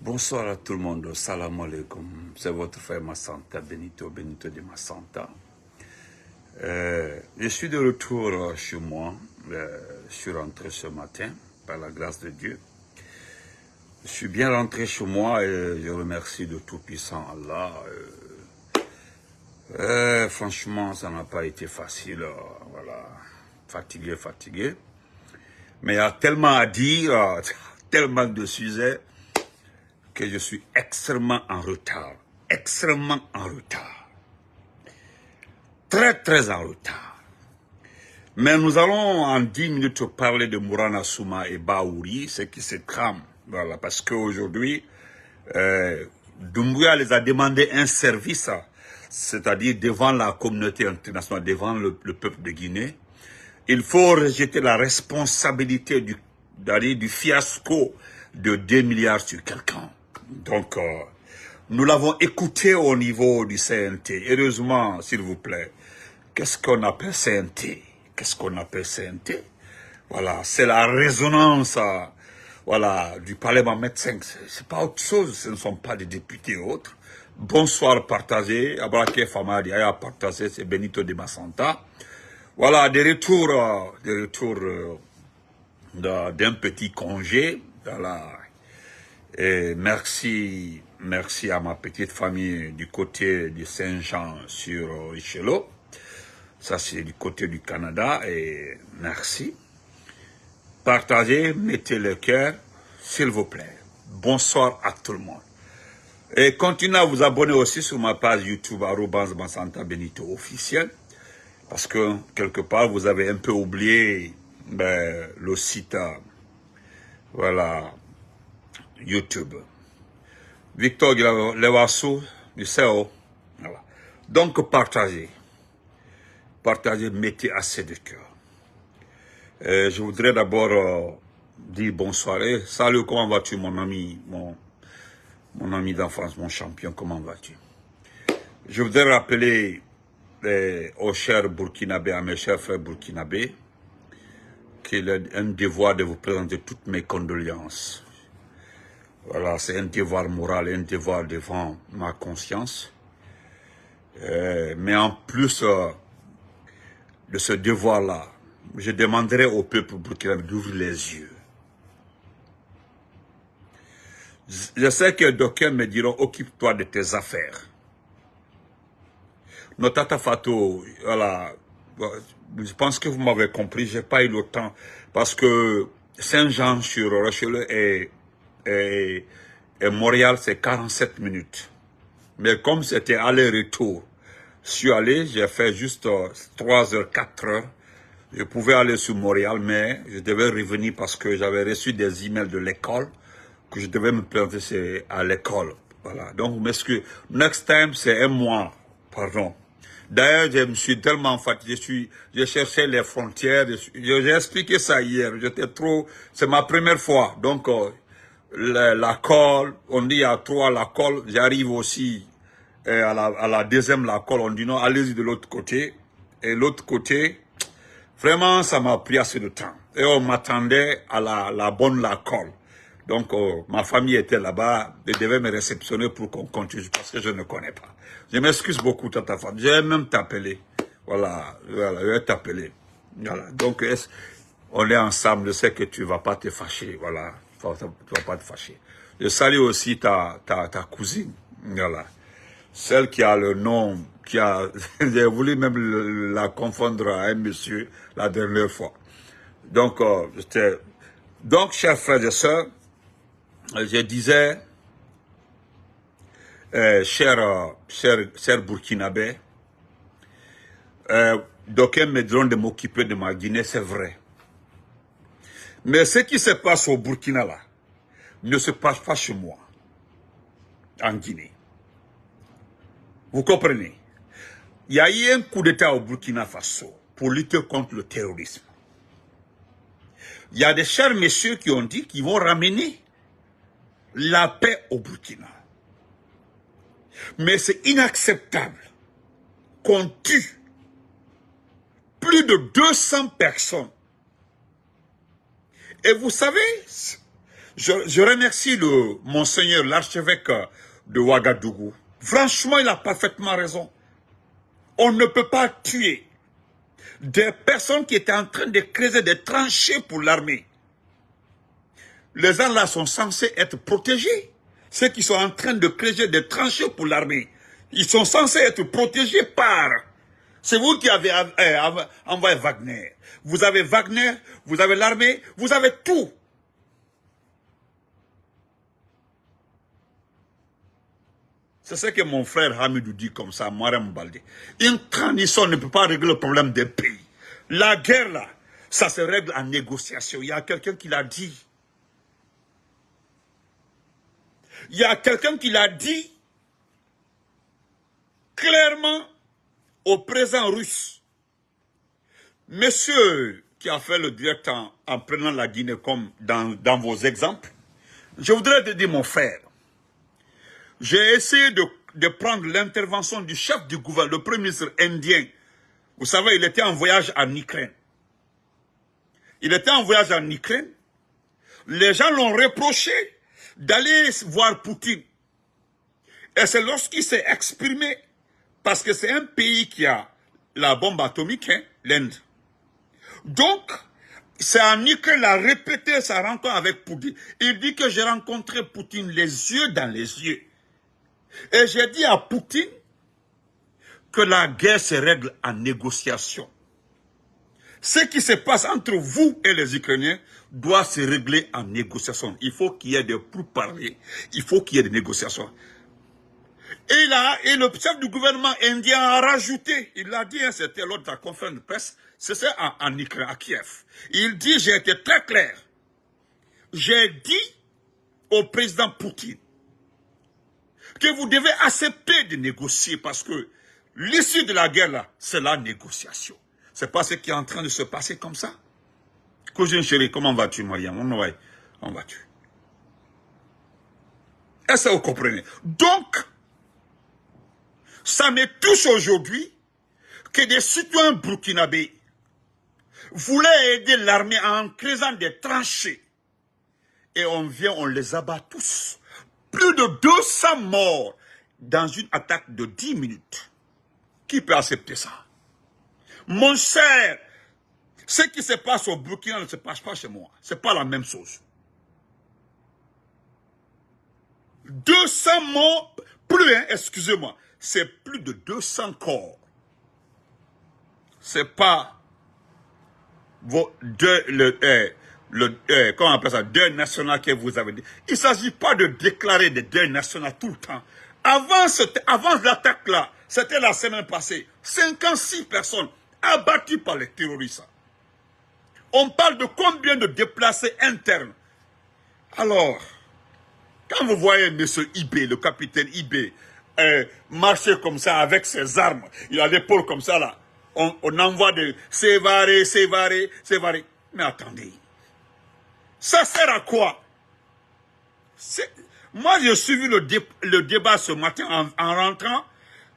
Bonsoir à tout le monde, salam alaikum. C'est votre frère Massanta, Benito de Massanta. Je suis de retour chez moi. Je suis rentré ce matin, par la grâce de Dieu. Je suis bien rentré chez moi et je remercie le Tout-Puissant Allah. Franchement, ça n'a pas été facile. Voilà, fatigué. Mais il y a tellement à dire, tellement de sujets, que je suis extrêmement en retard. Très en retard. Mais nous allons en 10 minutes parler de Mourana Souma et Baouri, ce qui se trame. Voilà, parce qu'aujourd'hui, Doumbouya les a demandé un service, c'est-à-dire devant la communauté internationale, devant le peuple de Guinée. Il faut rejeter la responsabilité du fiasco de 2 milliards sur quelqu'un. Donc, nous l'avons écouté au niveau du CNT. Heureusement, s'il vous plaît, qu'est-ce qu'on appelle CNT? Voilà, c'est la résonance voilà, du Parlement médecin. C'est pas autre chose, ce ne sont pas des députés ou autres. Bonsoir, partagé. Abrake Famadi, Aya partagé, c'est Benito de Massanta. Voilà, des retours d'un petit congé. Voilà. Et merci à ma petite famille du côté de Saint-Jean sur Richelieu. Ça, c'est du côté du Canada. Et merci. Partagez, mettez le cœur, s'il vous plaît. Bonsoir à tout le monde. Et continuez à vous abonner aussi sur ma page YouTube, @Massanta Benito officiel. Parce que, quelque part, vous avez un peu oublié le site, voilà, YouTube. Victor Lewassou, du CEO. Voilà. Donc, partagez, mettez assez de cœur. Je voudrais d'abord dire bonsoir. Salut, comment vas-tu, mon ami, mon ami d'enfance, mon champion, comment vas-tu? Je voudrais rappeler aux chers Burkinabés, à mes chers frères Burkinabés, qu'il est un devoir de vous présenter toutes mes condoléances. Voilà, c'est un devoir moral, un devoir devant ma conscience. Mais en plus de ce devoir-là, je demanderai au peuple burkinabé d'ouvrir les yeux. Je sais que d'aucuns me diront, occupe-toi de tes affaires. Notata Fatou, voilà, je pense que vous m'avez compris, j'ai pas eu le temps, parce que Saint-Jean sur Richelieu et Montréal, c'est 47 minutes. Mais comme c'était aller-retour, je suis allé, j'ai fait juste 3 heures, 4 heures. Je pouvais aller sur Montréal, mais je devais revenir parce que j'avais reçu des emails de l'école, que je devais me présenter à l'école. Voilà. Donc, m'excuse. Next time, c'est un mois. Pardon. D'ailleurs, je me suis tellement fatigué. Je cherchais les frontières. J'ai expliqué ça hier. J'étais trop. C'est ma première fois. Donc, la colle, on dit il y a 3 la colle. J'arrive aussi à la deuxième la colle. On dit non, allez-y de l'autre côté. Et l'autre côté, vraiment, ça m'a pris assez de temps. Et on m'attendait à la bonne la colle. Donc, ma famille était là-bas, elle devait me réceptionner pour qu'on continue, parce que je ne connais pas. Je m'excuse beaucoup, Tata Femme. Je vais même t'appeler. Voilà, je vais t'appeler. Voilà, donc, on est ensemble, je sais que tu ne vas pas te fâcher, voilà, tu ne vas pas te fâcher. Je salue aussi ta cousine, voilà, celle qui a le nom, j'ai voulu même la confondre à un monsieur la dernière fois. Donc, chers frères et sœurs, je disais, chers Burkinabés, d'aucuns me diront de m'occuper de ma Guinée, c'est vrai. Mais ce qui se passe au Burkina là, ne se passe pas chez moi, en Guinée. Vous comprenez? Il y a eu un coup d'État au Burkina Faso pour lutter contre le terrorisme. Il y a des chers messieurs qui ont dit qu'ils vont ramener la paix au Burkina. Mais c'est inacceptable qu'on tue plus de 200 personnes. Et vous savez, Je remercie le Monseigneur, l'archevêque de Ouagadougou. Franchement, il a parfaitement raison. On ne peut pas tuer des personnes qui étaient en train de creuser des tranchées pour l'armée. Les gens là sont censés être protégés. Ceux qui sont en train de creuser des tranchées pour l'armée, ils sont censés être protégés par... C'est vous qui avez envoyé Wagner. Vous avez Wagner, vous avez l'armée, vous avez tout. C'est ce que mon frère Hamidou dit comme ça, Marem Baldé. Une transition ne peut pas régler le problème des pays. La guerre là, ça se règle en négociation. Il y a quelqu'un qui l'a dit. Il y a quelqu'un qui l'a dit clairement au président russe. Monsieur qui a fait le direct en prenant la Guinée comme dans vos exemples, je voudrais te dire, mon frère, j'ai essayé de prendre l'intervention du chef du gouvernement, le premier ministre indien. Vous savez, il était en voyage en Ukraine. Il était en voyage en Ukraine. Les gens l'ont reproché d'aller voir Poutine. Et c'est lorsqu'il s'est exprimé, parce que c'est un pays qui a la bombe atomique, hein, l'Inde. Donc, c'est en Ukraine qu'il a répété sa rencontre avec Poutine. Il dit que j'ai rencontré Poutine les yeux dans les yeux. Et j'ai dit à Poutine que la guerre se règle en négociation. Ce qui se passe entre vous et les Ukrainiens doit se régler en négociation. Il faut qu'il y ait des pourparlers. Il faut qu'il y ait des négociations. Et le chef du gouvernement indien a rajouté, il l'a dit, hein, c'était lors de la conférence de presse, c'est ça en Ukraine, à Kiev. Il dit, j'ai été très clair. J'ai dit au président Poutine que vous devez accepter de négocier parce que l'issue de la guerre, là, c'est la négociation. C'est pas ce qui est en train de se passer comme ça. Cousine chérie, comment vas-tu, Mariam? On va-tu? Est-ce que vous comprenez? Donc, ça me touche aujourd'hui que des citoyens burkinabés voulaient aider l'armée en creusant des tranchées. Et on vient, on les abat tous. Plus de 200 morts dans une attaque de 10 minutes. Qui peut accepter ça? Mon cher, ce qui se passe au Burkina ne se passe pas chez moi. Ce n'est pas la même chose. 200 morts, plus, hein, excusez-moi, c'est plus de 200 corps. C'est pas comment on appelle ça, deuil national que vous avez dit. Il ne s'agit pas de déclarer des deuils nationaux tout le temps. Avant l'attaque là, c'était la semaine passée, 56 personnes abattues par les terroristes. On parle de combien de déplacés internes. Alors, quand vous voyez M. Ibé, le capitaine Ibé, marcher comme ça avec ses armes, il a l'épaule comme ça là, on envoie des sévarés. Mais attendez, ça sert à quoi? Moi, j'ai suivi le débat ce matin en rentrant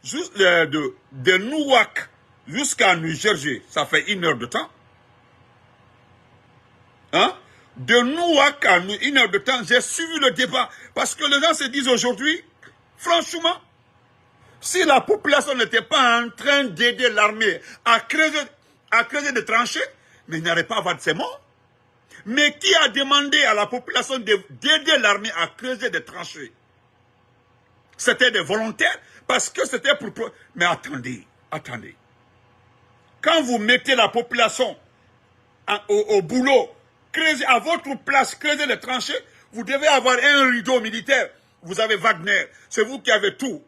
juste de Newark jusqu'à New Jersey. Ça fait 1 heure de temps. Hein? De Newark à 1 heure de temps, j'ai suivi le débat. Parce que les gens se disent aujourd'hui, franchement, si la population n'était pas en train d'aider l'armée à creuser des tranchées, mais il n'y aurait pas à avoir de ces morts. Mais qui a demandé à la population d'aider l'armée à creuser des tranchées? C'était des volontaires parce que c'était pour... Mais attendez. Quand vous mettez la population au boulot, creuser à votre place, creuser les tranchées, vous devez avoir un rideau militaire. Vous avez Wagner, c'est vous qui avez tout.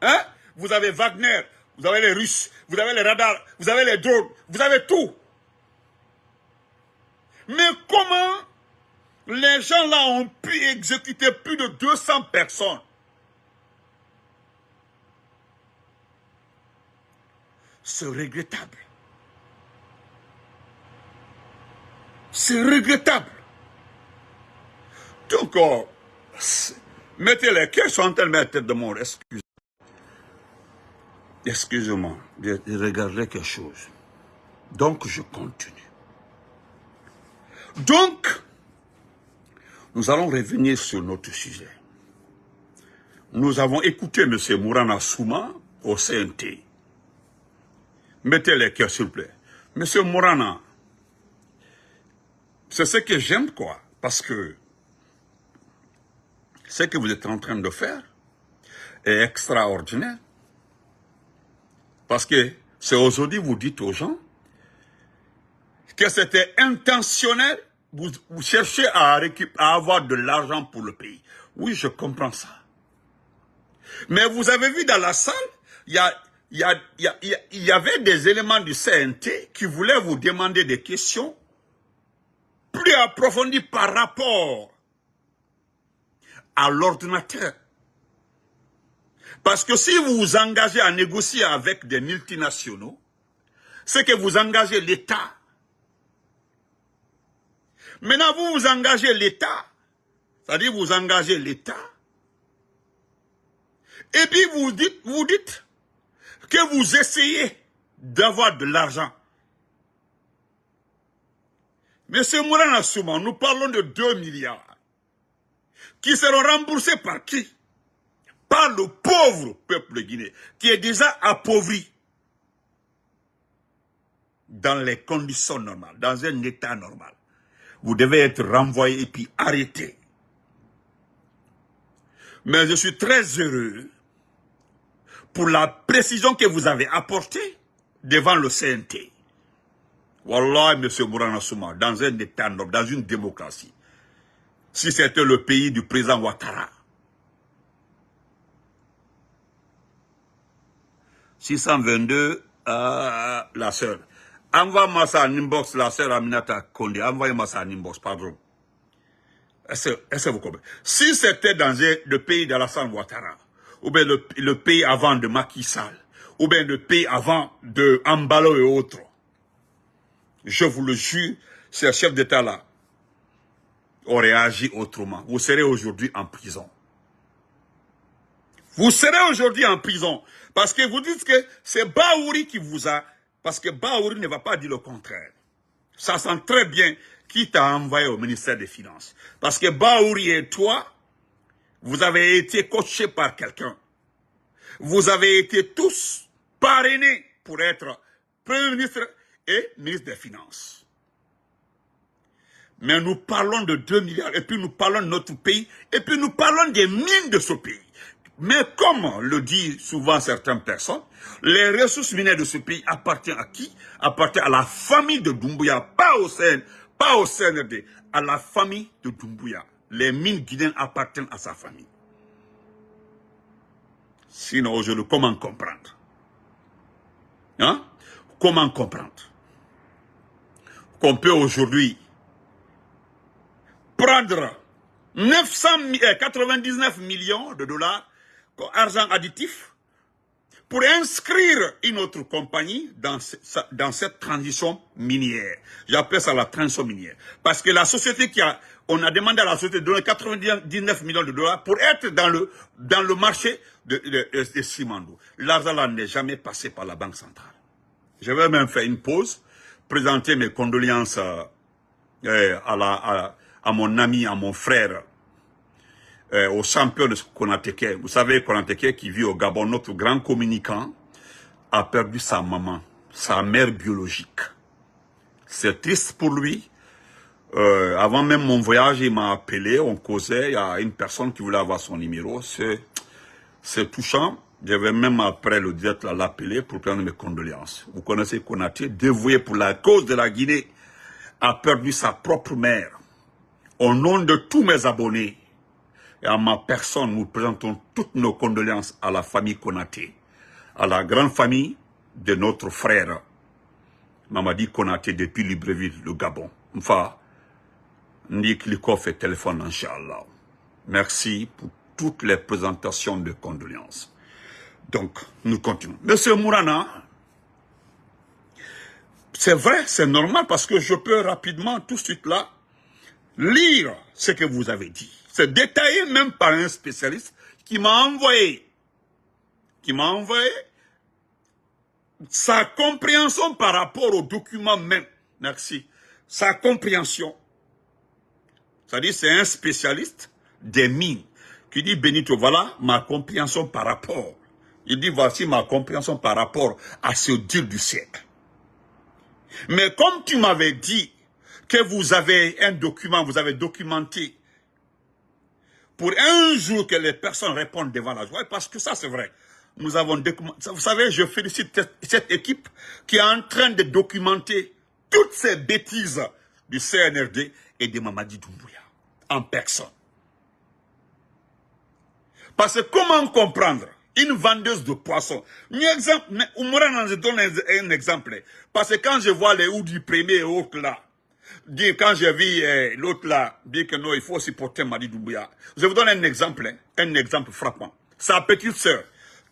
Hein? Vous avez Wagner, vous avez les Russes, vous avez les radars, vous avez les drones, vous avez tout. Mais comment les gens là ont pu exécuter plus de 200 personnes? C'est regrettable. C'est regrettable. Donc, mettez les cœurs sont en train de mettre tête de mort. Excusez-moi, je regarderai quelque chose. Donc, je continue. Donc, nous allons revenir sur notre sujet. Nous avons écouté M. Mourana Souma au CNT. Mettez les cœurs, s'il vous plaît. M. Mourana, c'est ce que j'aime, quoi. Parce que ce que vous êtes en train de faire est extraordinaire. Parce que c'est aujourd'hui, vous dites aux gens que c'était intentionnel. Vous cherchez à avoir de l'argent pour le pays. Oui, je comprends ça. Mais vous avez vu dans la salle, il y avait des éléments du CNT qui voulaient vous demander des questions plus approfondies par rapport à l'ordinateur. Parce que si vous vous engagez à négocier avec des multinationaux, c'est que vous engagez l'État. Maintenant, vous engagez l'État, c'est-à-dire vous engagez l'État, et puis vous dites que vous essayez d'avoir de l'argent. Monsieur Mourana Souma, nous parlons de 2 milliards qui seront remboursés par qui? Par le pauvre peuple guinéen, qui est déjà appauvri dans les conditions normales, dans un état normal. Vous devez être renvoyé et puis arrêté. Mais je suis très heureux pour la précision que vous avez apportée devant le CNT. Wallah, M. Mourana Souma, dans un état normal, dans une démocratie, si c'était le pays du président Ouattara, 622, la sœur. Envoie-moi ça en inbox, la sœur Aminata Kondé. Envoyez-moi ça en inbox, pardon. Est-ce que vous comprenez? Si c'était dans le pays d'Alassane Ouattara, ou bien le pays avant de Macky Sall, ou bien le pays avant de Ambalo et autres, je vous le jure, ces chefs d'État-là auraient agi autrement. Vous serez aujourd'hui en prison. Vous serez aujourd'hui en prison. Parce que vous dites que c'est Baouri qui vous a... Parce que Baouri ne va pas dire le contraire. Ça sent très bien qui t'a envoyé au ministère des Finances. Parce que Baouri et toi, vous avez été coachés par quelqu'un. Vous avez été tous parrainés pour être Premier ministre et ministre des Finances. Mais nous parlons de 2 milliards, et puis nous parlons de notre pays, et puis nous parlons des mines de ce pays. Mais comme le disent souvent certaines personnes, les ressources minières de ce pays appartiennent à qui? Appartiennent à la famille de Doumbouya, pas au CNRD, à la famille de Doumbouya. Les mines guinéennes appartiennent à sa famille. Sinon, aujourd'hui, comment comprendre? Hein? Comment comprendre qu'on peut aujourd'hui prendre 99 millions de dollars argent additif pour inscrire une autre compagnie dans cette transition minière. J'appelle ça la transition minière. Parce que la société on a demandé à la société de donner 99 millions de dollars pour être dans le marché de Simandou. L'argent là n'est jamais passé par la Banque centrale. Je vais même faire une pause, présenter mes condoléances à mon ami, à mon frère, au champion de Konateke. Vous savez, Konateke qui vit au Gabon, notre grand communicant, a perdu sa maman, sa mère biologique. C'est triste pour lui. Avant même mon voyage, il m'a appelé, on causait, il y a une personne qui voulait avoir son numéro. C'est touchant. Je vais même après le direct l'appeler pour prendre mes condoléances. Vous connaissez Konaté, dévoué pour la cause de la Guinée, a perdu sa propre mère. Au nom de tous mes abonnés, et à ma personne, nous présentons toutes nos condoléances à la famille Konaté, à la grande famille de notre frère Mamadi Konaté depuis Libreville, le Gabon. Enfin, Nick Likov et téléphone, Inch'Allah. Merci pour toutes les présentations de condoléances. Donc, nous continuons. Monsieur Mourana, c'est vrai, c'est normal parce que je peux rapidement, tout de suite là, lire ce que vous avez dit. C'est détaillé même par un spécialiste qui m'a envoyé sa compréhension par rapport au document même. Merci. Sa compréhension C'est-à-dire, c'est un spécialiste des mines qui dit, Benito, voilà ma compréhension par rapport. Il dit, voici ma compréhension par rapport à ce deal du siècle. Mais comme tu m'avais dit que vous avez un document, vous avez documenté pour un jour que les personnes répondent devant la joie, parce que ça c'est vrai. Nous avons documenté. Vous savez, je félicite cette équipe qui est en train de documenter toutes ces bêtises du CNRD et de Mamadi Doumbouya en personne. Parce que comment comprendre une vendeuse de poissons? Oumoura nous donne un exemple. Parce que quand je vois les ou du premier et autres là, quand j'ai vu l'autre là, dire que non, il faut supporter Mamadi Doumbouya. Je vous donne un exemple frappant. Sa petite sœur,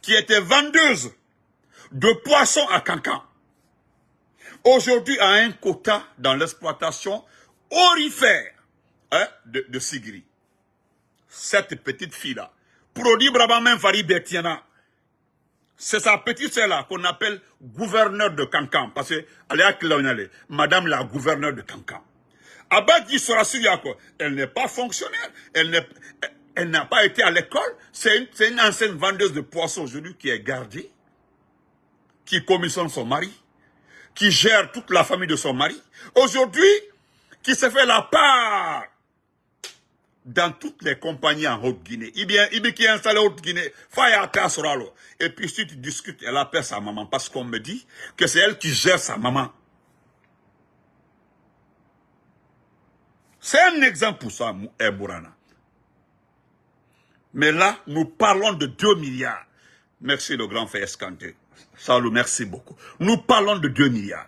qui était vendeuse de poissons à Cancan, aujourd'hui a un quota dans l'exploitation orifère de Sigiri. Cette petite fille-là, produit Brabant Fari Bertiana, c'est sa petite sœur-là qu'on appelle gouverneur de Cancan, parce qu'elle est madame la gouverneure de Cancan. Abadi Sorasuyako, elle n'est pas fonctionnaire, elle n'a pas été à l'école, c'est une ancienne vendeuse de poissons aujourd'hui qui est gardée, qui commissionne son mari, qui gère toute la famille de son mari, aujourd'hui, qui se fait la part dans toutes les compagnies en Haute-Guinée. Il qui est installé en Haute-Guinée, et puis si tu discutes, elle appelle sa maman, parce qu'on me dit que c'est elle qui gère sa maman. C'est un exemple pour ça, Bourana. Mais là, nous parlons de 2 milliards. Merci le grand frère Escanté. Salut, merci beaucoup. Nous parlons de 2 milliards.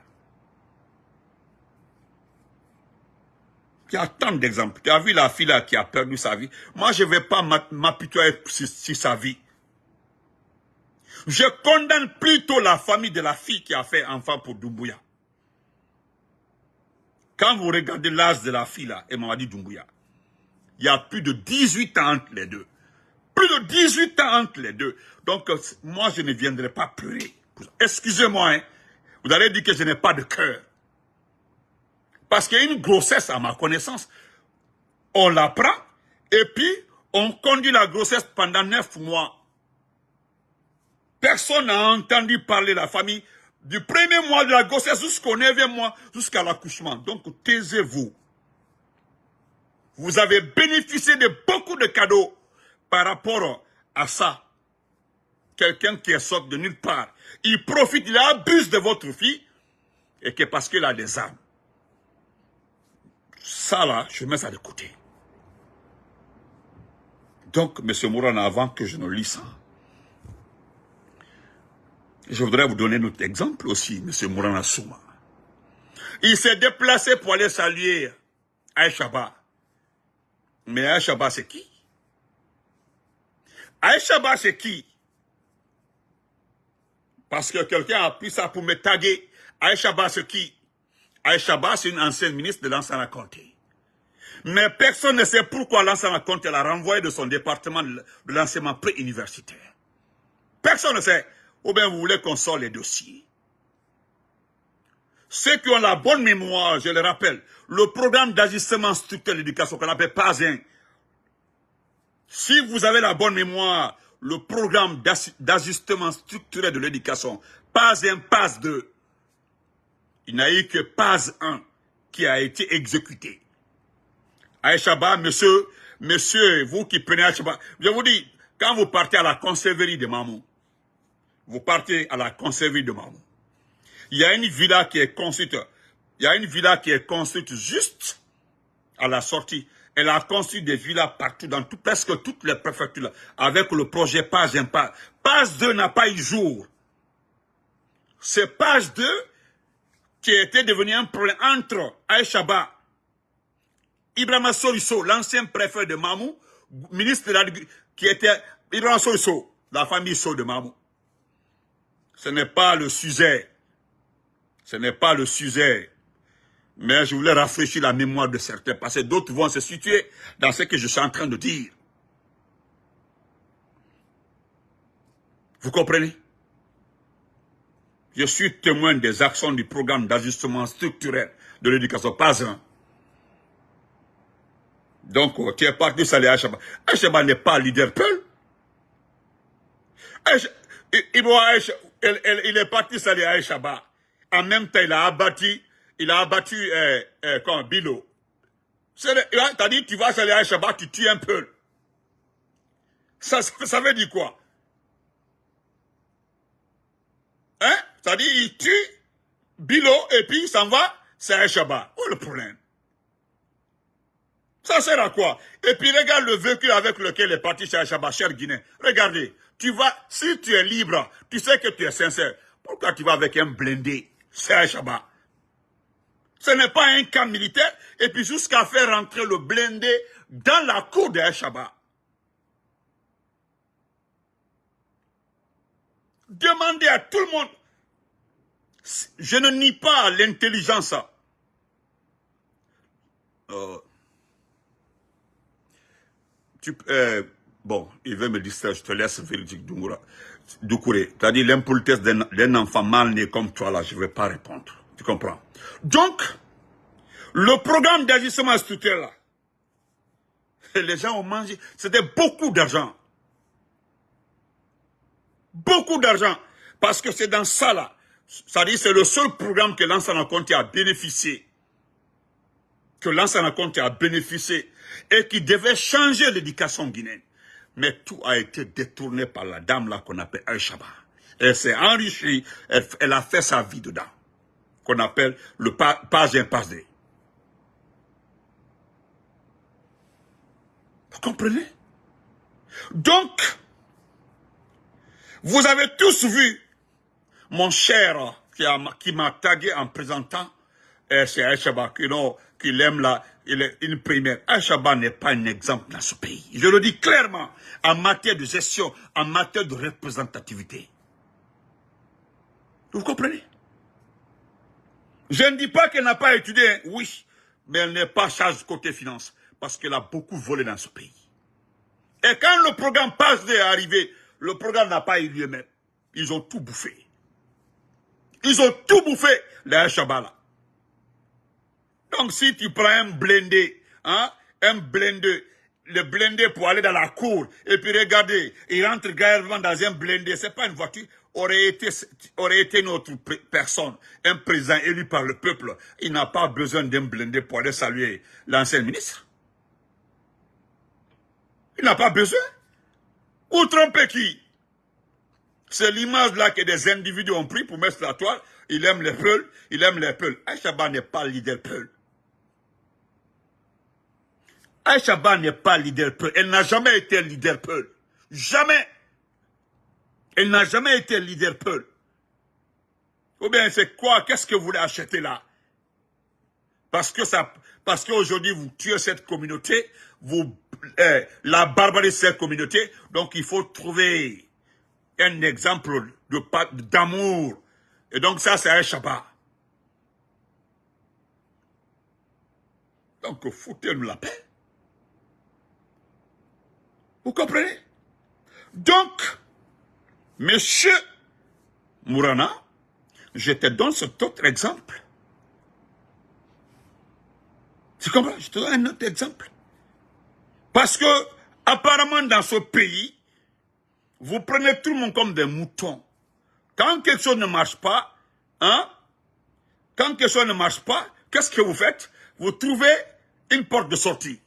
Il y a tant d'exemples. Tu as vu la fille là qui a perdu sa vie. Moi, je ne vais pas m'apitoyer sur sa vie. Je condamne plutôt la famille de la fille qui a fait enfant pour Doumbouya. Quand vous regardez l'âge de la fille là, et Mamadi Doumbouya, il y a plus de 18 ans entre les deux. Plus de 18 ans entre les deux. Donc, moi, je ne viendrai pas pleurer. Excusez-moi, hein. Vous allez dire que je n'ai pas de cœur. Parce qu'il y a une grossesse, à ma connaissance, on la prend, et puis, on conduit la grossesse pendant 9 mois. Personne n'a entendu parler de la famille du premier mois de la grossesse jusqu'au 9e mois, jusqu'à l'accouchement. Donc, taisez-vous. Vous avez bénéficié de beaucoup de cadeaux par rapport à ça. Quelqu'un qui est sorti de nulle part, il profite, il abuse de votre fille, et que parce qu'il a des armes. Ça là, je mets ça de côté. Donc, M. Mourana, avant que je ne lis ça, je voudrais vous donner notre exemple aussi, M. Mourana Souma. Il s'est déplacé pour aller saluer Aïchaba. Mais Aïchaba, c'est qui? Aïchaba, c'est qui? Parce que quelqu'un a pris ça pour me taguer. Aïchaba, c'est qui? Aïchaba, c'est une ancienne ministre de Lansana Conté. Mais personne ne sait pourquoi Lansana Conté l'a renvoyé de son département de l'enseignement pré-universitaire. Personne ne sait. Ou bien vous voulez qu'on sorte les dossiers. Ceux qui ont la bonne mémoire, je le rappelle, le programme d'ajustement structurel de l'éducation qu'on appelle PAS1. Si vous avez la bonne mémoire, le programme d'ajustement structurel de l'éducation, PAS1, PAS2, il n'y a eu que PAS1 qui a été exécuté. Aïchaba, monsieur, vous qui prenez Aïchaba, je vous dis, quand vous partez à la conserverie de Mamou, vous partez à la conserverie de Mamou, il y a une villa qui est construite, juste à la sortie. Elle a construit des villas partout, dans presque toutes les préfectures, avec le projet PAS1. PAS2 n'a pas eu jour. C'est PAS2 qui était devenu un problème entre Aïchaba, Ibrahima Soriso, l'ancien préfet de Mamou, ministre de l'Agriculture, qui était Ibrahima Soriso, la famille So de Mamou. Ce n'est pas le sujet. Ce n'est pas le sujet. Mais je voulais rafraîchir la mémoire de certains, parce que d'autres vont se situer dans ce que je suis en train de dire. Vous comprenez? Je suis témoin des actions du programme d'ajustement structurel de l'éducation PAS1. Donc, tu es parti saluer Aïchaba. Aïchaba n'est pas leader Peul. Il est parti saluer Aïchaba. En même temps, il a abattu Bilo. T'as dit, tu vas saluer Aïchaba, tu tues un Peul. Ça veut dire quoi? Hein? Ça dit, il tue Bilo et puis il s'en va, c'est Aïchaba. Où est le problème? Ça sert à quoi? Et puis regarde le véhicule avec lequel est parti chez Aïchaba, cher Guinéen. Regardez, tu vas, si tu es libre, tu sais que tu es sincère. Pourquoi tu vas avec un blindé? C'est Aïchaba. Ce n'est pas un camp militaire, et puis jusqu'à faire rentrer le blindé dans la cour d'Aïchaba. Demandez à tout le monde. Je ne nie pas l'intelligence. Bon, il veut me distraire, je te laisse, Véridique Doucouré. Tu as dit l'impolitesse d'un enfant mal né comme toi, là, je ne vais pas répondre. Tu comprends? Donc, le programme d'ajustement structurel, là, les gens ont mangé, c'était beaucoup d'argent. Beaucoup d'argent. Parce que c'est dans ça, là. C'est-à-dire c'est le seul programme que l'Ansana Conté a bénéficié. Que l'Ansana Conté a bénéficié. Et qui devait changer l'éducation guinéenne. Mais tout a été détourné par la dame là qu'on appelle Aïchaba. Elle s'est enrichie, elle a fait sa vie dedans. Qu'on appelle le page impassé. Vous comprenez? Donc, vous avez tous vu mon cher qui m'a tagué en présentant c'est Aïchaba, qu'il aime là, il est une première. Aïchaba n'est pas un exemple dans ce pays. Je le dis clairement, en matière de gestion, en matière de représentativité. Vous comprenez? Je ne dis pas qu'elle n'a pas étudié, oui, mais elle n'est pas charge côté finance, parce qu'elle a beaucoup volé dans ce pays. Et quand le programme PASD est arrivé, le programme n'a pas eu lieu même. Ils ont tout bouffé. Ils ont tout bouffé, les Aïchaba là. Donc si tu prends un blindé, hein, le blindé pour aller dans la cour, et puis regardez, il rentre gravement dans un blindé, c'est pas une voiture, aurait été notre personne, un président élu par le peuple, il n'a pas besoin d'un blindé pour aller saluer l'ancien ministre. Il n'a pas besoin. Ou tromper qui? C'est l'image là que des individus ont pris pour mettre sur la toile. Il aime les Peuls, il aime les Peuls. Aïchaba n'est pas leader Peul. Aïchaba n'est pas leader Peul. Elle n'a jamais été leader Peul. Jamais. Elle n'a jamais été leader Peul. Ou bien c'est quoi? Qu'est-ce que vous voulez acheter là? Parce qu'aujourd'hui vous tuez cette communauté, la barbarie de cette communauté, donc il faut trouver un exemple d'amour. Et donc ça c'est Aïchaba. Donc foutez-nous la paix. Vous comprenez? Donc, monsieur Mourana, je te donne cet autre exemple. Tu comprends? Je te donne un autre exemple. Parce que, apparemment, dans ce pays, vous prenez tout le monde comme des moutons. Quand quelque chose ne marche pas, hein? Quand quelque chose ne marche pas, qu'est-ce que vous faites? Vous trouvez une porte de sortie.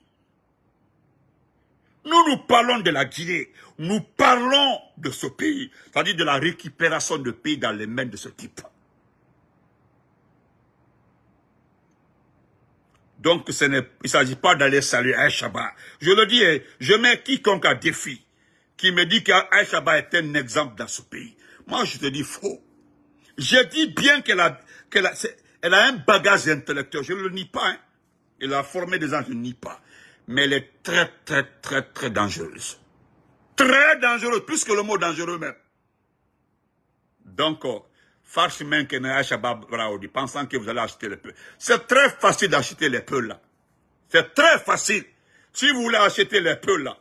Nous parlons de la Guinée. Nous parlons de ce pays. C'est-à-dire de la récupération de pays dans les mains de ce type. Donc, il ne s'agit pas d'aller saluer Aïchaba. Je le dis, je mets quiconque à défi qui me dit qu'Aïchaba est un exemple dans ce pays. Moi, je te dis faux. Je dis bien qu'elle a un bagage intellectuel. Je ne le nie pas. Hein. Elle a formé des gens, je ne nie pas. Mais elle est très, très, très, très dangereuse. Très dangereuse, plus que le mot dangereux même. Donc, Farchimen que Aïchaba Braoudi, pensant que vous allez acheter les Peuls. C'est très facile d'acheter les Peuls là. C'est très facile. Si vous voulez acheter les Peuls là,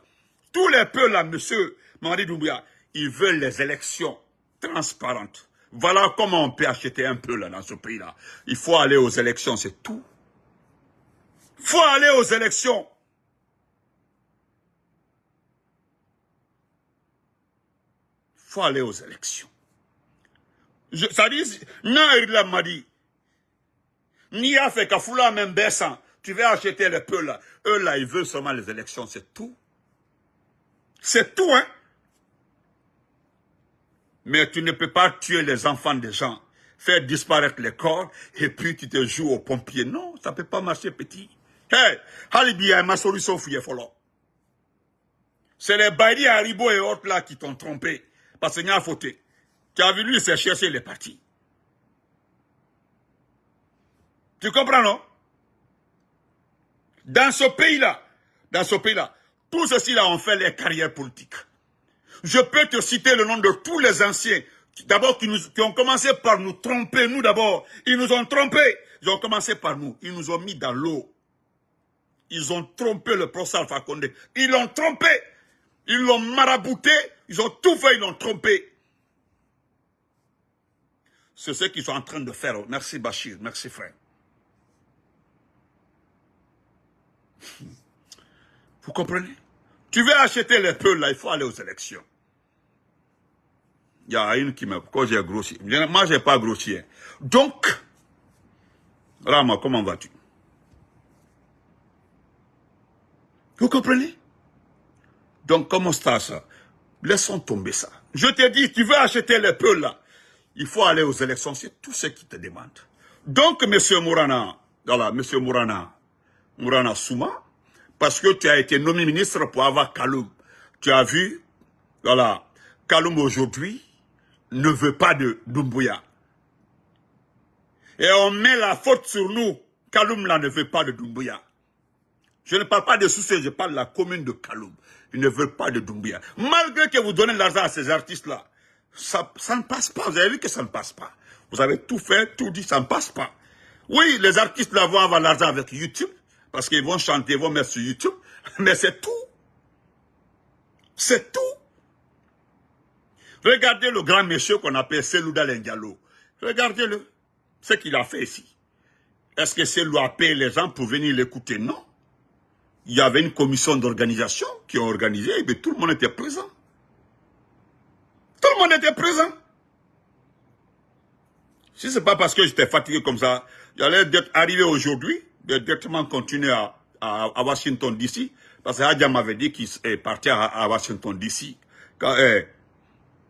tous les Peuls là, monsieur Mamadi Doumbouya, ils veulent les élections transparentes. Voilà comment on peut acheter un Peul là dans ce pays là. Il faut aller aux élections, c'est tout. Il faut aller aux élections. faut aller aux élections. Ça dit, non, il m'a dit, ni a fait qu'à foula même baissant, tu vas acheter les peu là. Eux là, ils veulent seulement les élections, c'est tout. C'est tout, hein. Mais tu ne peux pas tuer les enfants des gens, faire disparaître les corps, et puis tu te joues aux pompiers. Non, ça ne peut pas marcher, petit. Hey, Halibia, ma solution fouille follow. C'est les Baïdi, Haribo et autres là qui t'ont trompé. Parce qu'il y a fauté. Tu as vu, lui, il s'est cherché les partis. Tu comprends, non? Dans ce pays-là, tous ceux-ci-là ont fait les carrières politiques. Je peux te citer le nom de tous les anciens, d'abord qui ont commencé par nous tromper, nous d'abord. Ils nous ont trompés. Ils ont commencé par nous. Ils nous ont mis dans l'eau. Ils ont trompé le professeur Alpha Condé. Ils l'ont trompé. Ils l'ont marabouté. Ils ont tout fait, ils l'ont trompé. C'est ce qu'ils sont en train de faire. Merci Bachir, merci frère. Vous comprenez? Tu veux acheter les peuples là, il faut aller aux élections. Il y a une qui m'a... Pourquoi j'ai grossi? Moi, je n'ai pas grossi. Donc, Rama, comment vas-tu? Vous comprenez? Donc, comment ça? Laissons tomber ça. Je te dis, tu veux acheter les peuples là, il faut aller aux élections, c'est tout ce qui te demande. Donc, M. Mourana, voilà, M. Mourana Souma, parce que tu as été nommé ministre pour avoir Kaloum. Tu as vu, voilà, Kaloum aujourd'hui ne veut pas de Doumbouya. Et on met la faute sur nous. Kaloum là ne veut pas de Doumbouya. Je ne parle pas de Soussé, je parle de la commune de Kaloum. Ils ne veulent pas de Doumbouya. Malgré que vous donnez l'argent à ces artistes-là, ça ne passe pas. Vous avez vu que ça ne passe pas. Vous avez tout fait, tout dit, ça ne passe pas. Oui, les artistes là vont avoir l'argent avec YouTube, parce qu'ils vont chanter, ils vont mettre sur YouTube, mais c'est tout. C'est tout. Regardez le grand monsieur qu'on appelle Selouda Lendialo. Regardez-le. Ce qu'il a fait ici. Est-ce que Selou a payé les gens pour venir l'écouter? Non. Il y avait une commission d'organisation qui a organisé, et tout le monde était présent. Tout le monde était présent. Si ce n'est pas parce que j'étais fatigué comme ça, j'allais arriver aujourd'hui, de directement continuer à Washington DC, parce que Adja m'avait dit qu'il est parti à Washington DC. Quand,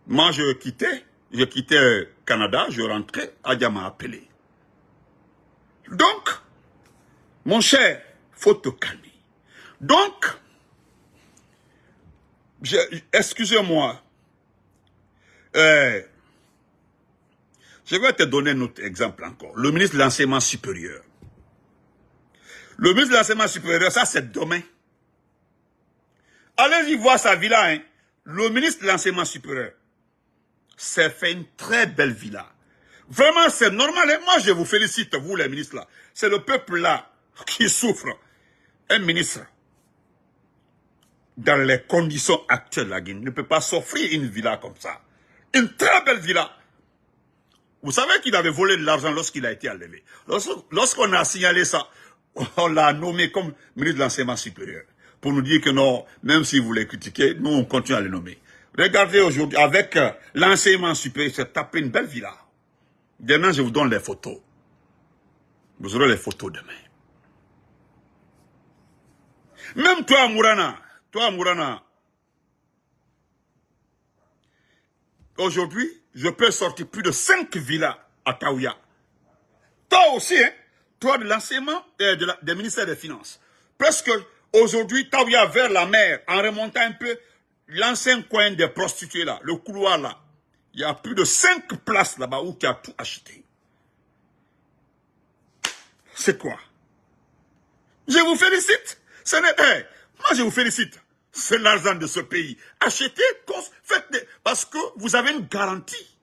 moi, je quittais Canada, je rentrais, Adja m'a appelé. Donc, mon cher, faut te calmer. Donc, excusez-moi, je vais te donner un autre exemple encore. Le ministre de l'Enseignement supérieur. Le ministre de l'Enseignement supérieur, ça c'est demain. Allez-y voir sa villa. Hein. Le ministre de l'Enseignement supérieur s'est fait une très belle villa. Vraiment, c'est normal. Et moi, je vous félicite, vous les ministres là. C'est le peuple là qui souffre. Un ministre, dans les conditions actuelles, la Guinée ne peut pas s'offrir une villa comme ça. Une très belle villa. Vous savez qu'il avait volé de l'argent lorsqu'il a été enlevé. Lorsqu'on a signalé ça, on l'a nommé comme ministre de l'Enseignement supérieur. Pour nous dire que non, même si vous voulez critiquer, nous on continue à le nommer. Regardez aujourd'hui, avec l'enseignement supérieur, c'est tapé une belle villa. Demain, je vous donne les photos. Vous aurez les photos demain. Même toi, Mourana, aujourd'hui, je peux sortir plus de 5 villas à Taouya. Toi aussi, hein? Toi de l'enseignement et des ministères des Finances. Presque aujourd'hui, Taouya vers la mer, en remontant un peu l'ancien coin des prostituées là, le couloir là. Il y a plus de 5 places là-bas où tu as tout acheté. C'est quoi? Je vous félicite. Moi je vous félicite. C'est l'argent de ce pays. Achetez, parce que vous avez une garantie.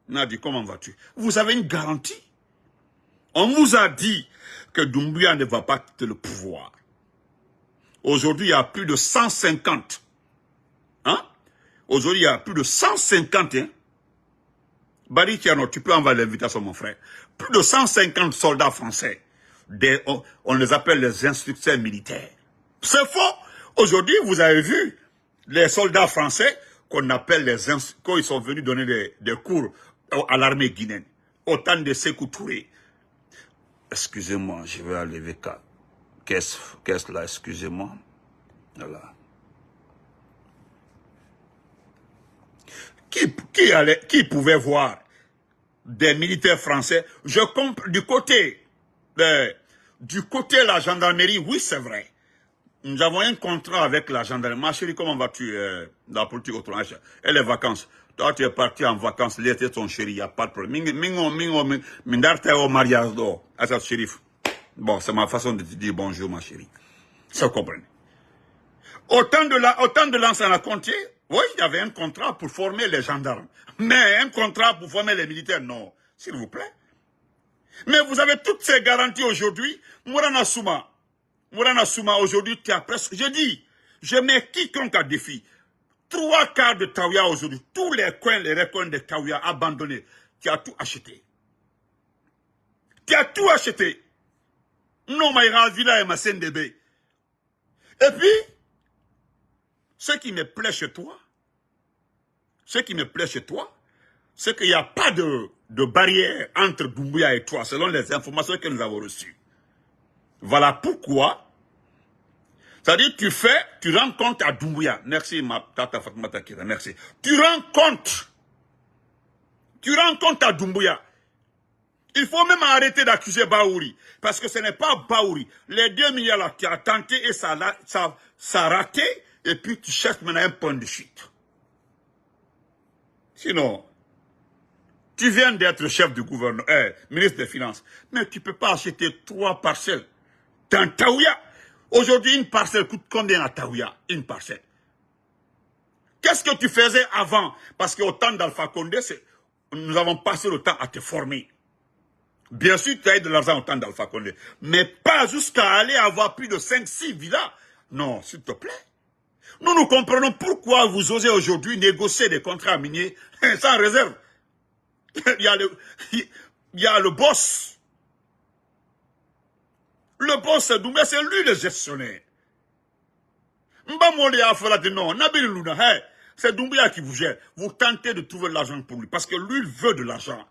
Nadi, comment vas-tu? Vous avez une garantie. On vous a dit que Doumbouya ne va pas quitter le pouvoir. Aujourd'hui, il y a plus de 150. Hein? Aujourd'hui, il y a plus de 150. Hein? Bari Tiano, tu peux envoyer l'invitation, mon frère. Plus de 150 soldats français. On les appelle les instructeurs militaires. C'est faux. Aujourd'hui, vous avez vu les soldats français qu'on appelle quand ils sont venus donner des cours à l'armée guinéenne. Autant de Sékou Touré. Excusez-moi, je vais enlever qu'est-ce là, excusez-moi. Voilà. Qui pouvait voir des militaires français? Je comprends du côté de la gendarmerie, oui c'est vrai. Nous avons un contrat avec la gendarmerie. Ma chérie, comment vas-tu dans la politique autonome? Et les vacances. Toi, tu es parti en vacances, l'été ton chéri, il n'y a pas de problème. Mindarte au mariage d'or. Assad Chérif. Bon, c'est ma façon de te dire bonjour, ma chérie. Ça, vous comprenez. Autant de l'ancien à compter, oui, il y avait un contrat pour former les gendarmes. Mais un contrat pour former les militaires, non. S'il vous plaît. Mais vous avez toutes ces garanties aujourd'hui. Mourana Souma, aujourd'hui, tu as presque... Je dis, je mets quiconque à défi. 3/4 de Taouya aujourd'hui, tous les recoins de Taouya abandonnés. Tu as tout acheté. Tu as tout acheté. Non, Maïra Villa et ma CNDB. Et puis, ce qui me plaît chez toi, c'est qu'il n'y a pas de barrière entre Doumbouya et toi, selon les informations que nous avons reçues. Voilà pourquoi, c'est-à-dire tu rends compte à Doumbouya. Merci, ma tata Fatma Takira, merci. Tu rends compte à Doumbouya. Il faut même arrêter d'accuser Baouri, parce que ce n'est pas Baouri. Les 2 milliards là, tu as tenté et ça a raté, et puis tu cherches maintenant un point de chute. Sinon, tu viens d'être chef du gouvernement, ministre des Finances, mais tu ne peux pas acheter 3 parcelles dans Taouya. Aujourd'hui, une parcelle coûte combien à Taouya? Une parcelle. Qu'est-ce que tu faisais avant? Parce qu'au temps d'Alpha Condé, nous avons passé le temps à te former. Bien sûr, tu as eu de l'argent au temps d'Alpha Condé, mais pas jusqu'à aller avoir plus de 5-6 villas. Non, s'il te plaît. Nous comprenons pourquoi vous osez aujourd'hui négocier des contrats miniers sans réserve. Il y a le boss. Le boss, c'est lui le gestionnaire. Non, c'est Doumbouya qui vous gère. Vous tentez de trouver de l'argent pour lui, parce que lui, il veut de l'argent.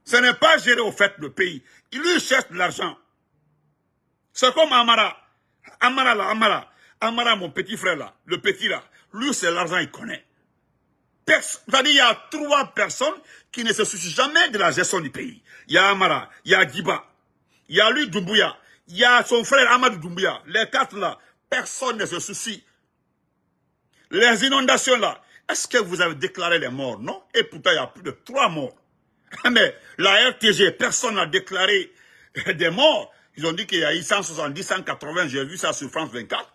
Ce n'est pas gérer au fait le pays. Il lui cherche de l'argent. C'est comme Amara. Amara, mon petit frère là, le petit là. Lui, c'est l'argent, il connaît. C'est-à-dire, il y a 3 personnes qui ne se soucient jamais de la gestion du pays. Il y a Amara, il y a Giba, il y a lui, Doumbouya, il y a son frère Amadou Doumbouya. Les 4 là, personne ne se soucie. Les inondations là, est-ce que vous avez déclaré les morts? Non. Et pourtant, il y a plus de 3 morts. Mais la RTG, personne n'a déclaré des morts. Ils ont dit qu'il y a eu 170, 180, j'ai vu ça sur France 24.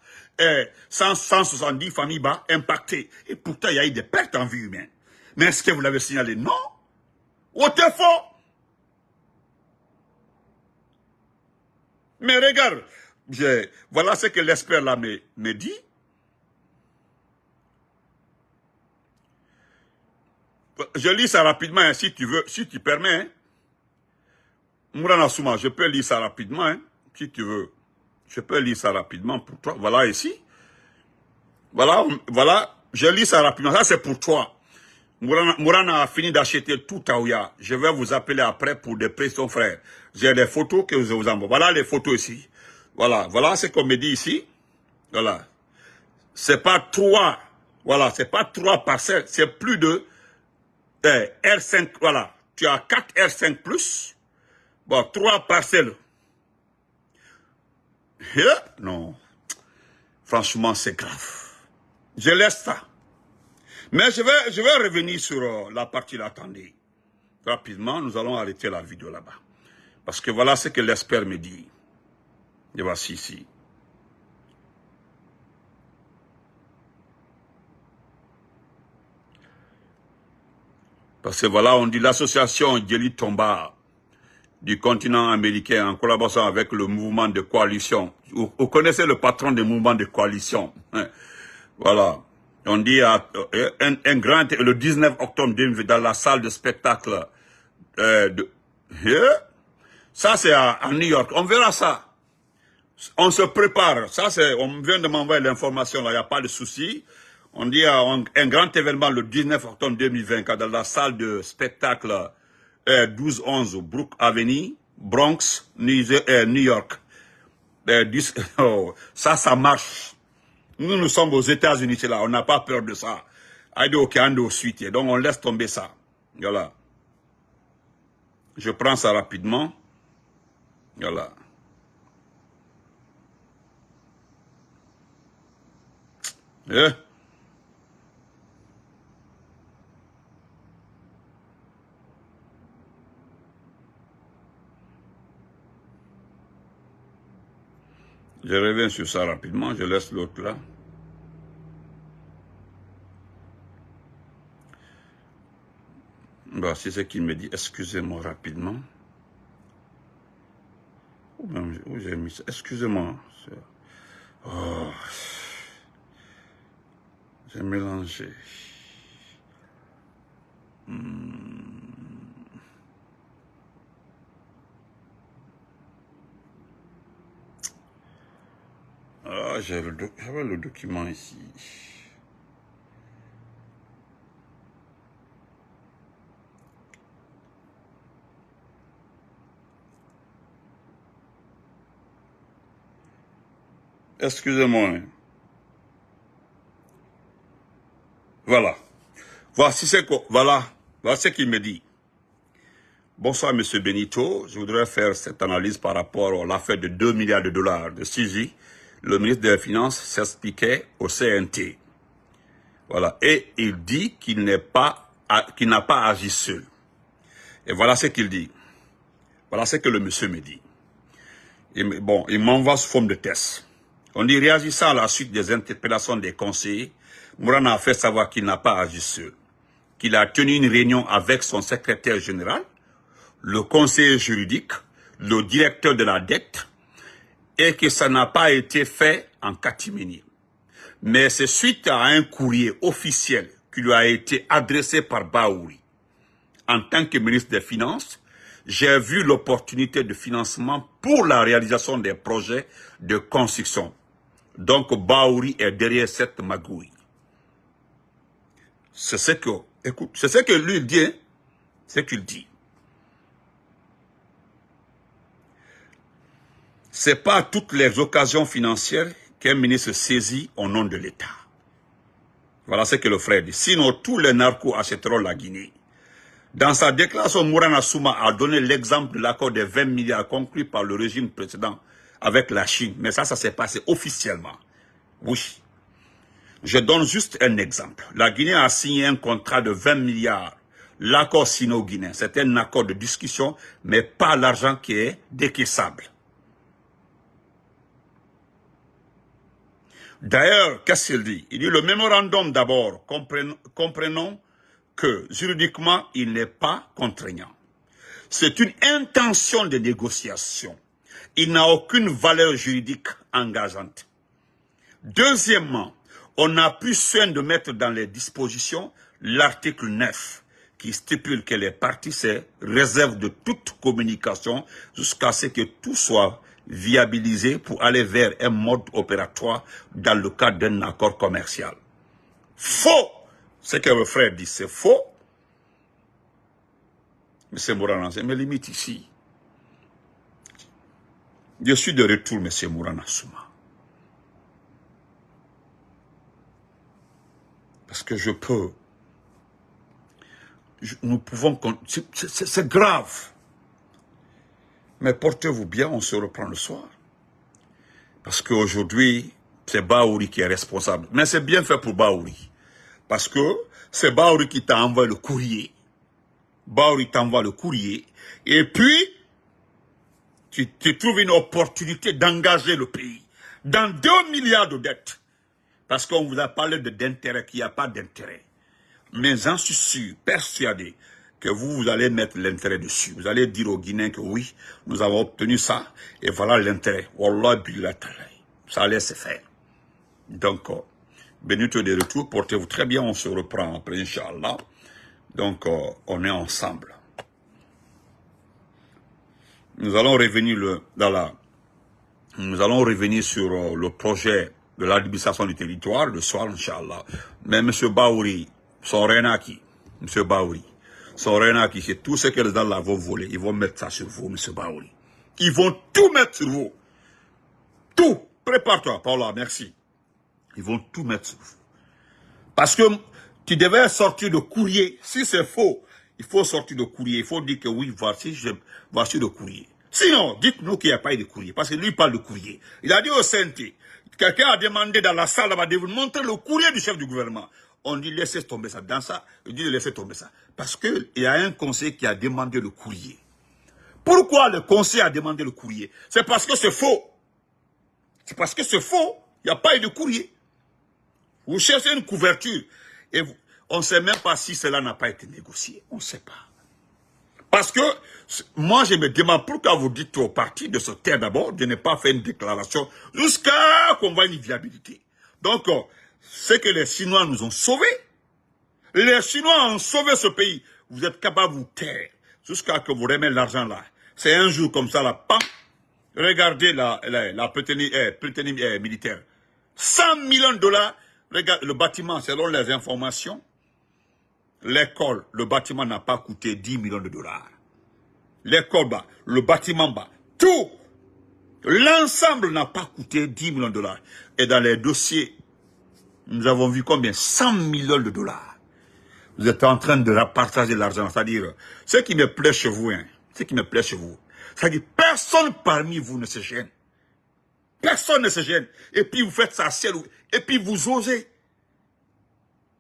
170 familles impactées. Et pourtant, il y a eu des pertes en vie humaine. Mais est-ce que vous l'avez signalé? Non. Autrefois. Mais regarde, voilà ce que l'expert là me dit. Je lis ça rapidement, hein, si tu veux, si tu permets. Hein. Mourana Souma, je peux lire ça rapidement, hein, si tu veux. Je peux lire ça rapidement pour toi. Voilà ici. Voilà, je lis ça rapidement. Ça, c'est pour toi. Mourana a fini d'acheter tout Taouya. Je vais vous appeler après pour des pressions, frère. J'ai des photos que je vous envoie. Voilà les photos ici. Voilà ce qu'on me dit ici. Voilà. C'est pas 3. Voilà, c'est pas 3 parcelles. C'est plus de R5. Voilà. Tu as 4 R5 plus. Bon, 3 parcelles. Non. Franchement, c'est grave. Je laisse ça. Mais je vais revenir sur la partie là. Attendez. Rapidement, nous allons arrêter la vidéo là-bas. Parce que voilà ce que l'expert me dit. Et voici ici. Parce que voilà, on dit l'association Djeli Tomba du continent américain en collaboration avec le mouvement de coalition. Vous connaissez le patron des mouvements de coalition. Voilà. On dit un grand, le 19 octobre dans la salle de spectacle. Ça, c'est à New York. On verra ça. On se prépare. Ça, on vient de m'envoyer l'information là. Il n'y a pas de souci. On dit un grand événement le 19 octobre 2024 dans la salle de spectacle 1211 Brook Avenue, Bronx, New York. Ça marche. Nous sommes aux États-Unis, c'est là. On n'a pas peur de ça. Suite. Donc on laisse tomber ça. Voilà. Je prends ça rapidement. Voilà. Eh? Je reviens sur ça rapidement, je laisse l'autre là. Bah, c'est ce qu'il me dit, excusez-moi rapidement. Où j'ai mis ça? Excusez-moi. Oh, j'ai mélangé. Ah, j'avais le document ici. Excusez-moi. Voilà. Voici ce qu'il me dit. Bonsoir, Monsieur Benito. Je voudrais faire cette analyse par rapport à l'affaire de 2 milliards de dollars de Sisi. Le ministre des Finances s'expliquait au CNT. Voilà. Et il dit qu'il n'a pas agi seul. Et voilà ce qu'il dit. Voilà ce que le monsieur me dit. Il m'envoie sous forme de test. On dit, réagissant à la suite des interpellations des conseillers, Mourana a fait savoir qu'il n'a pas agi seul. Qu'il a tenu une réunion avec son secrétaire général, le conseiller juridique, le directeur de la dette, et que ça n'a pas été fait en catimini. Mais c'est suite à un courrier officiel qui lui a été adressé par Bahouri. En tant que ministre des Finances, j'ai vu l'opportunité de financement pour la réalisation des projets de construction. Donc Bahouri est derrière cette magouille. C'est ce que lui dit, hein? C'est ce qu'il dit. C'est pas toutes les occasions financières qu'un ministre saisit au nom de l'État. Voilà ce que le frère dit. Sinon, tous les narcos achèteront la Guinée. Dans sa déclaration, Mourana Souma a donné l'exemple de l'accord de 20 milliards conclu par le régime précédent avec la Chine. Mais ça s'est passé officiellement. Oui. Je donne juste un exemple. La Guinée a signé un contrat de 20 milliards. L'accord sino-guinéen, c'est un accord de discussion, mais pas l'argent qui est décaissable. D'ailleurs, qu'est-ce qu'il dit? Il dit le mémorandum d'abord, comprenons que juridiquement, il n'est pas contraignant. C'est une intention de négociation. Il n'a aucune valeur juridique engageante. Deuxièmement, on a pris soin de mettre dans les dispositions l'article 9 qui stipule que les parties se réservent de toute communication jusqu'à ce que tout soit viabilisé pour aller vers un mode opératoire dans le cadre d'un accord commercial. Faux! Ce que le frère dit, c'est faux. M. Mourana, c'est mes limites ici. Je suis de retour, M. Mourana Souma. Parce que je peux. Nous pouvons. C'est grave. Mais portez-vous bien, on se reprend le soir. Parce qu'aujourd'hui, c'est Bahouri qui est responsable. Mais c'est bien fait pour Bahouri. Parce que c'est Bahouri qui t'a envoyé le courrier. Bahouri t'envoie le courrier. Et puis, tu trouves une opportunité d'engager le pays dans 2 milliards de dettes. Parce qu'on vous a parlé d'intérêt, qu'il n'y a pas d'intérêt. Mais j'en suis sûr, persuadé, que vous allez mettre l'intérêt dessus. Vous allez dire aux Guinéens que oui, nous avons obtenu ça, et voilà l'intérêt. Wallah billah, ça allait se faire. Donc, Benito de retour, portez-vous très bien, on se reprend après, Inch'Allah. Donc, on est ensemble. Nous allons revenir sur le projet de l'administration du territoire, le soir, Inch'Allah. Mais M. Baouri, son Renaki, M. Baouri, son Renaki, c'est tout ce que les gens là vont voler. Ils vont mettre ça sur vous, M. Baouri. Ils vont tout mettre sur vous. Tout. Prépare-toi, Paula, merci. Ils vont tout mettre sur vous. Parce que tu devais sortir de courrier. Si c'est faux, il faut sortir de courrier. Il faut dire que oui, voici le courrier. Sinon, dites-nous qu'il n'y a pas eu de courrier. Parce que lui, il parle de courrier. Il a dit au CNT, quelqu'un a demandé dans la salle de vous montrer le courrier du chef du gouvernement. On dit laissez tomber ça. Dans ça, il dit laissez tomber ça. Parce qu'il y a un conseil qui a demandé le courrier. Pourquoi le conseil a demandé le courrier? C'est parce que c'est faux. C'est parce que c'est faux. Il n'y a pas eu de courrier. Vous cherchez une couverture. Et on ne sait même pas si cela n'a pas été négocié. On ne sait pas. Parce que moi, je me demande pourquoi vous dites au parti de se taire d'abord, de ne pas faire une déclaration jusqu'à qu'on voit une viabilité. Donc, c'est que les Chinois nous ont sauvés. Les Chinois ont sauvé ce pays. Vous êtes capable de vous taire jusqu'à que vous remettez l'argent là. C'est un jour comme ça, là, pam. Regardez la pétanie militaire. 100 millions de dollars. Regarde, le bâtiment, selon les informations, l'école, le bâtiment n'a pas coûté 10 millions de dollars. L'école bas, le bâtiment bas, tout, l'ensemble n'a pas coûté 10 millions de dollars. Et dans les dossiers, nous avons vu combien? 100 millions de dollars. Vous êtes en train de partager l'argent. C'est-à-dire, ce qui me plaît chez vous, ce qui me plaît chez vous, c'est-à-dire, personne parmi vous ne se gêne. Personne ne se gêne. Et puis vous faites ça ciel. Et puis vous osez.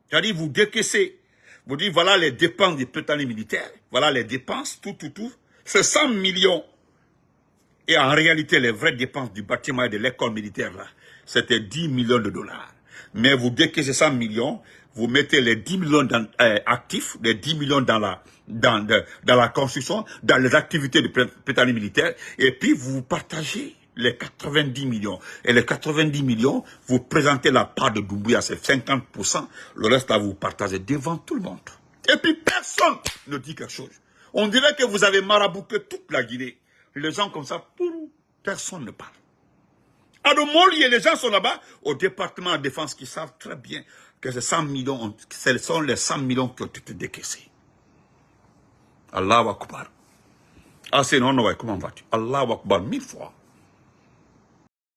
C'est-à-dire vous décaissez. Vous dites voilà les dépenses des pétaniers militaires. Voilà les dépenses, tout. C'est 100 millions. Et en réalité, les vraies dépenses du bâtiment et de l'école militaire, là, c'était 10 millions de dollars. Mais vous décaissez 100 millions, vous mettez les 10 millions actifs, les 10 millions dans la construction, dans les activités de pétanier militaire, et puis vous partagez les 90 millions. Et les 90 millions, vous présentez la part de Doumbouya, c'est 50%. Le reste, là, vous partagez devant tout le monde. Et puis, personne ne dit quelque chose. On dirait que vous avez marabouté toute la Guinée. Les gens comme ça, personne ne parle. À Molier, les gens sont là-bas, au département de défense, qui savent très bien que ces 100 millions, ce sont les 100 millions qui ont été décaissés. Allahu Akbar. Ah, c'est non, comment vas-tu? Allahu Akbar, 1000 fois.